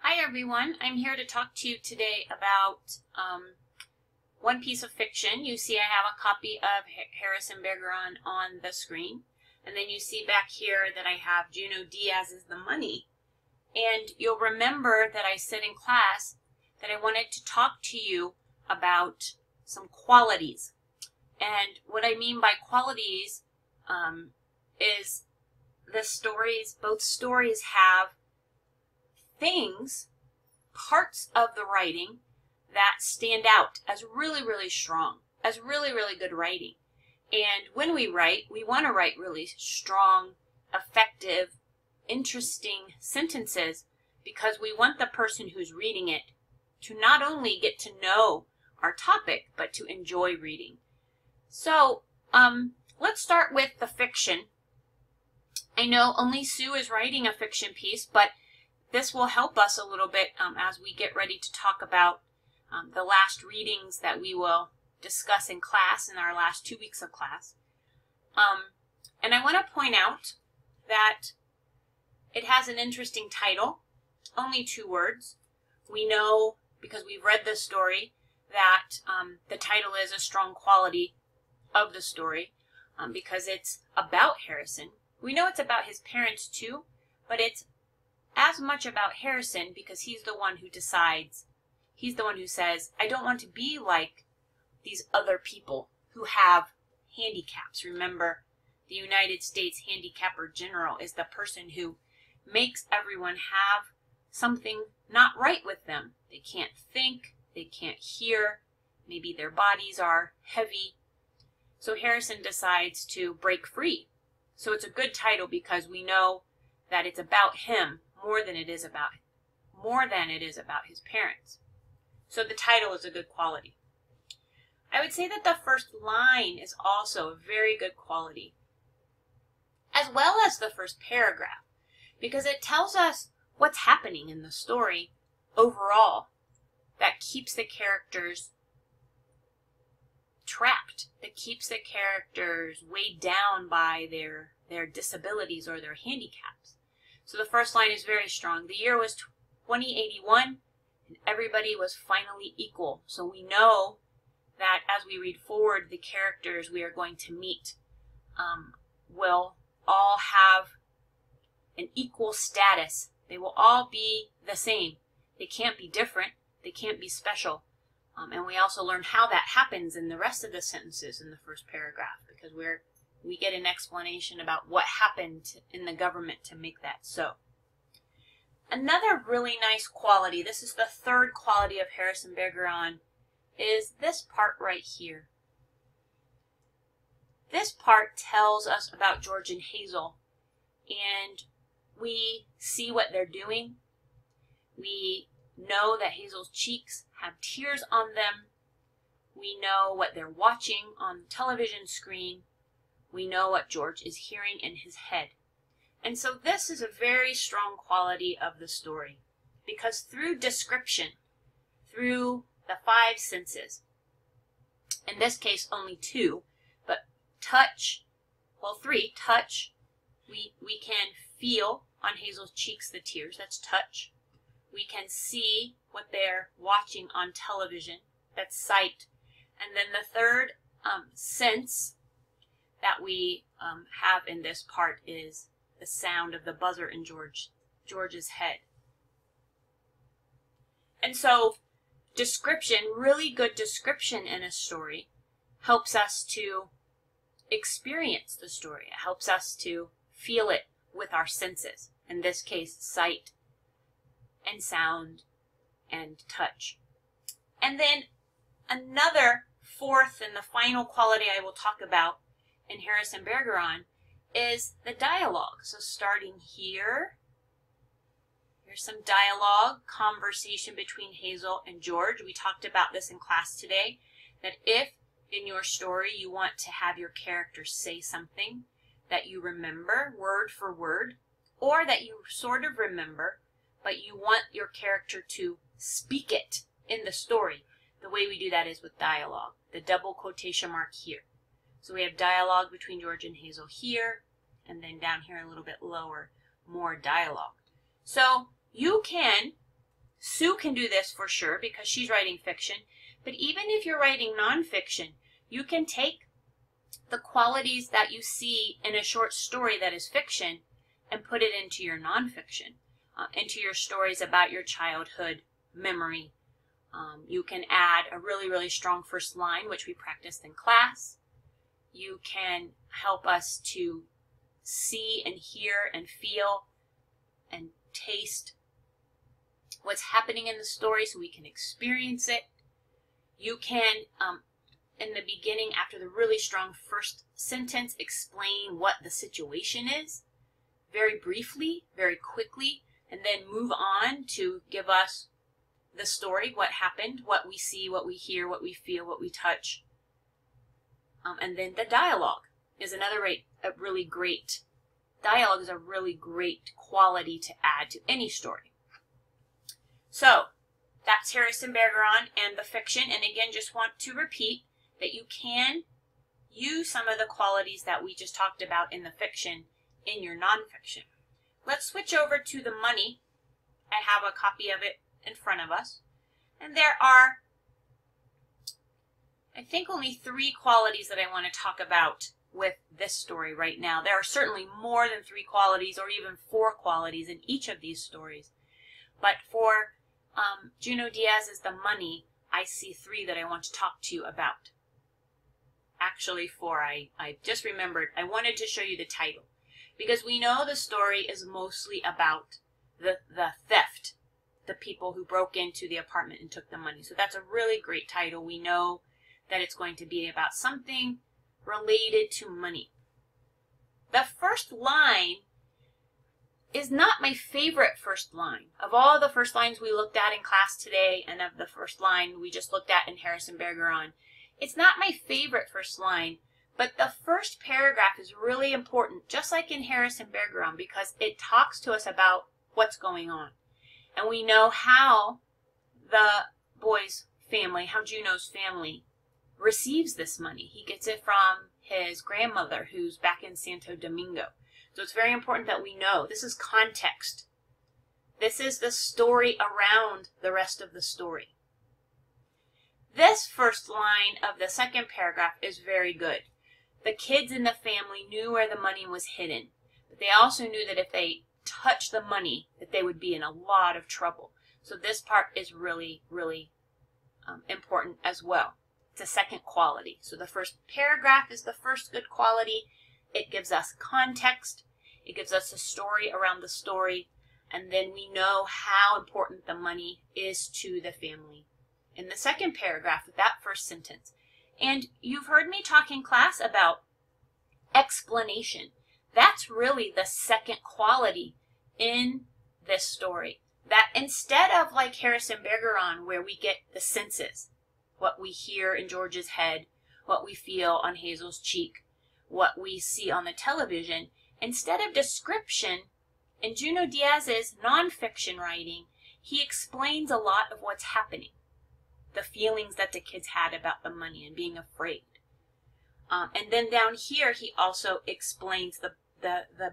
Hi everyone, I'm here to talk to you today about one piece of fiction. You see I have a copy of Harrison Bergeron on the screen, and then you see back here that I have Junot Díaz's The Money. And you'll remember that I said in class that I wanted to talk to you about some qualities. And what I mean by qualities is both stories have parts of the writing that stand out as really, really strong, as really, really good writing. And when we write, we want to write really strong, effective, interesting sentences because we want the person who's reading it to not only get to know our topic, but to enjoy reading. So let's start with the fiction. I know only Sue is writing a fiction piece, but this will help us a little bit as we get ready to talk about the last readings that we will discuss in class in our last 2 weeks of class. And I want to point out that it has an interesting title, only 2 words. We know, because we've read the story, that the title is a strong quality of the story because it's about Harrison. We know it's about his parents too, but it's as much about Harrison because he's the one who decides. He's the one who says, I don't want to be like these other people who have handicaps. Remember, the United States Handicapper General is the person who makes everyone have something not right with them. They can't think, they can't hear, maybe their bodies are heavy. So Harrison decides to break free. So it's a good title because we know that it's about him more than it is about his parents. So the title is a good quality. I would say that the first line is also a very good quality, as well as the first paragraph, because it tells us what's happening in the story overall that keeps the characters trapped, that keeps the characters weighed down by their disabilities or their handicaps. So the first line is very strong. The year was 2081, and everybody was finally equal. So we know that as we read forward, the characters we are going to meet will all have an equal status. They will all be the same. They can't be different. They can't be special. And we also learn how that happens in the rest of the sentences in the first paragraph, because we get an explanation about what happened in the government to make that so. Another really nice quality, this is the third quality of Harrison Bergeron, is this part right here. This part tells us about George and Hazel, and we see what they're doing. We know that Hazel's cheeks have tears on them. We know what they're watching on the television screen. We know what George is hearing in his head. And so this is a very strong quality of the story, because through description, through the 5 senses, in this case only 2, but touch, well 3, touch, we can feel on Hazel's cheeks the tears, that's touch. We can see what they're watching on television, that's sight. And then the third sense that we have in this part is the sound of the buzzer in George's head. And so description, really good description in a story, helps us to experience the story. It helps us to feel it with our senses. In this case, sight and sound and touch. And then another fourth and the final quality I will talk about in Harrison Bergeron is the dialogue. So starting here, here's some dialogue, conversation between Hazel and George. We talked about this in class today, that if in your story you want to have your characters say something that you remember word for word, or that you sort of remember, but you want your character to speak it in the story, the way we do that is with dialogue, the double quotation mark here. So we have dialogue between George and Hazel here, and then down here a little bit lower, more dialogue. So you can Sue can do this for sure because she's writing fiction. But even if you're writing nonfiction, you can take the qualities that you see in a short story that is fiction and put it into your nonfiction, into your stories about your childhood memory. You can add a really, really strong first line, which we practiced in class. You can help us to see and hear and feel and taste what's happening in the story so we can experience it. You can, in the beginning, after the really strong first sentence, explain what the situation is very briefly, very quickly, and then move on to give us the story, what happened, what we see, what we hear, what we feel, what we touch. And then the dialogue is another really great, dialogue is a really great quality to add to any story. So, that's Harrison Bergeron and the fiction. And again, just want to repeat that you can use some of the qualities that we just talked about in the fiction in your nonfiction. Let's switch over to the money. I have a copy of it in front of us. And there are, I think, only 3 qualities that I want to talk about with this story right now. There are certainly more than 3 qualities or even 4 qualities in each of these stories. But for Junot Díaz's The Money, I see 3 that I want to talk to you about. Actually 4. I just remembered. I wanted to show you the title. Because we know the story is mostly about the theft, the people who broke into the apartment and took the money. So that's a really great title. We know that it's going to be about something related to money. The first line is not my favorite first line. Of all the first lines we looked at in class today and of the first line we just looked at in Harrison Bergeron, it's not my favorite first line, but the first paragraph is really important, just like in Harrison Bergeron, because it talks to us about what's going on. And we know how the boy's family, how Junot's family receives this money. He gets it from his grandmother, who's back in Santo Domingo. So it's very important that we know. This is context. This is the story around the rest of the story. This first line of the second paragraph is very good. The kids in the family knew where the money was hidden, but they also knew that if they touched the money, that they would be in a lot of trouble. So this part is really, really important as well. It's a second quality. So the first paragraph is the first good quality. It gives us context. It gives us a story around the story. And then we know how important the money is to the family. In the second paragraph with that first sentence. And you've heard me talk in class about explanation. That's really the second quality in this story. That instead of like Harrison Bergeron, where we get the senses, what we hear in George's head, what we feel on Hazel's cheek, what we see on the television, instead of description, in Junot Díaz's nonfiction writing, he explains a lot of what's happening. The feelings that the kids had about the money and being afraid. And then down here, he also explains the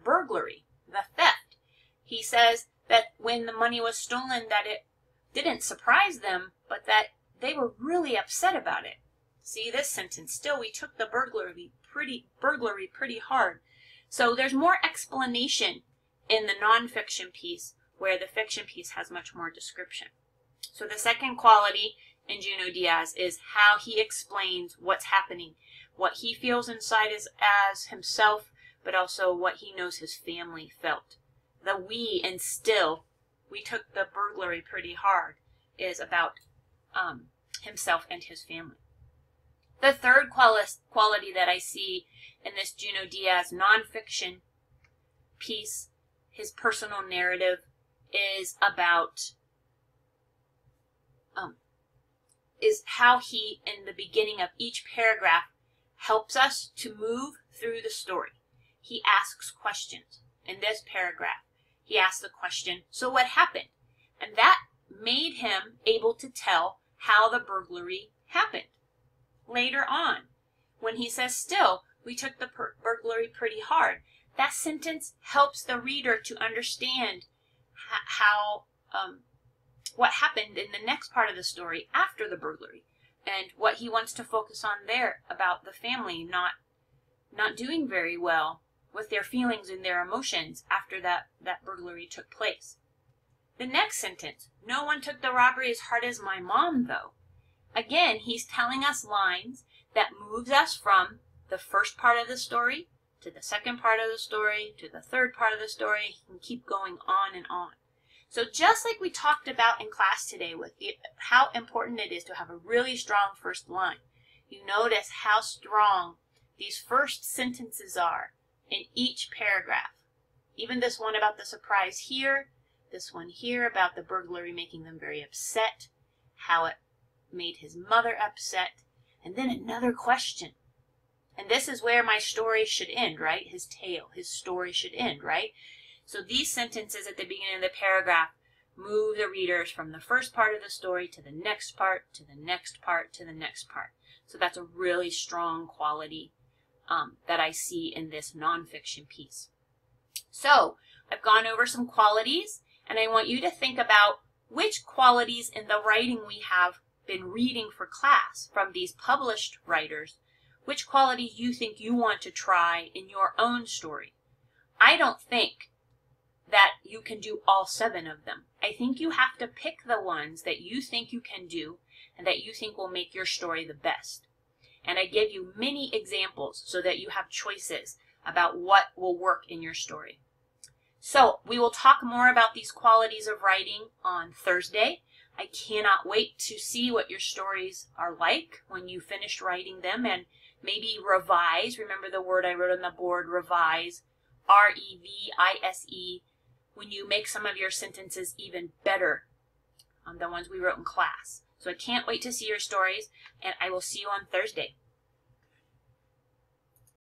burglary, the theft. He says that when the money was stolen, that it didn't surprise them, but that they were really upset about it. See this sentence, still we took the burglary pretty hard. So there's more explanation in the nonfiction piece, where the fiction piece has much more description. So the second quality in Junot Díaz is how he explains what's happening, what he feels inside as himself, but also what he knows his family felt. The we and still, we took the burglary pretty hard, is about himself and his family. The third quality that I see in this Junot Díaz nonfiction piece, his personal narrative, is about is how he, in the beginning of each paragraph, helps us to move through the story. He asks questions. In this paragraph, he asks the question, so what happened? And that made him able to tell how the burglary happened. Later on, when he says, still, we took the burglary pretty hard, that sentence helps the reader to understand how what happened in the next part of the story after the burglary, and what he wants to focus on there about the family not doing very well with their feelings and their emotions after that burglary took place. The next sentence, no one took the robbery as hard as my mom, though. Again, he's telling us lines that moves us from the first part of the story to the second part of the story to the third part of the story. He can keep going on and on. So just like we talked about in class today with how important it is to have a really strong first line, you notice how strong these first sentences are in each paragraph. Even this one about the surprise here, this one here about the burglary making them very upset, how it made his mother upset, and then another question. And this is where my story should end, right? His tale, his story should end, right? So these sentences at the beginning of the paragraph move the readers from the first part of the story to the next part, to the next part, to the next part. So that's a really strong quality that I see in this nonfiction piece. So I've gone over some qualities, and I want you to think about which qualities in the writing we have been reading for class from these published writers, which qualities you think you want to try in your own story. I don't think that you can do all 7 of them. I think you have to pick the ones that you think you can do and that you think will make your story the best. And I give you many examples so that you have choices about what will work in your story. So we will talk more about these qualities of writing on Thursday. I cannot wait to see what your stories are like when you finished writing them, and maybe revise. Remember the word I wrote on the board, revise, R-E-V-I-S-E, when you make some of your sentences even better on the ones we wrote in class. So I can't wait to see your stories, and I will see you on Thursday.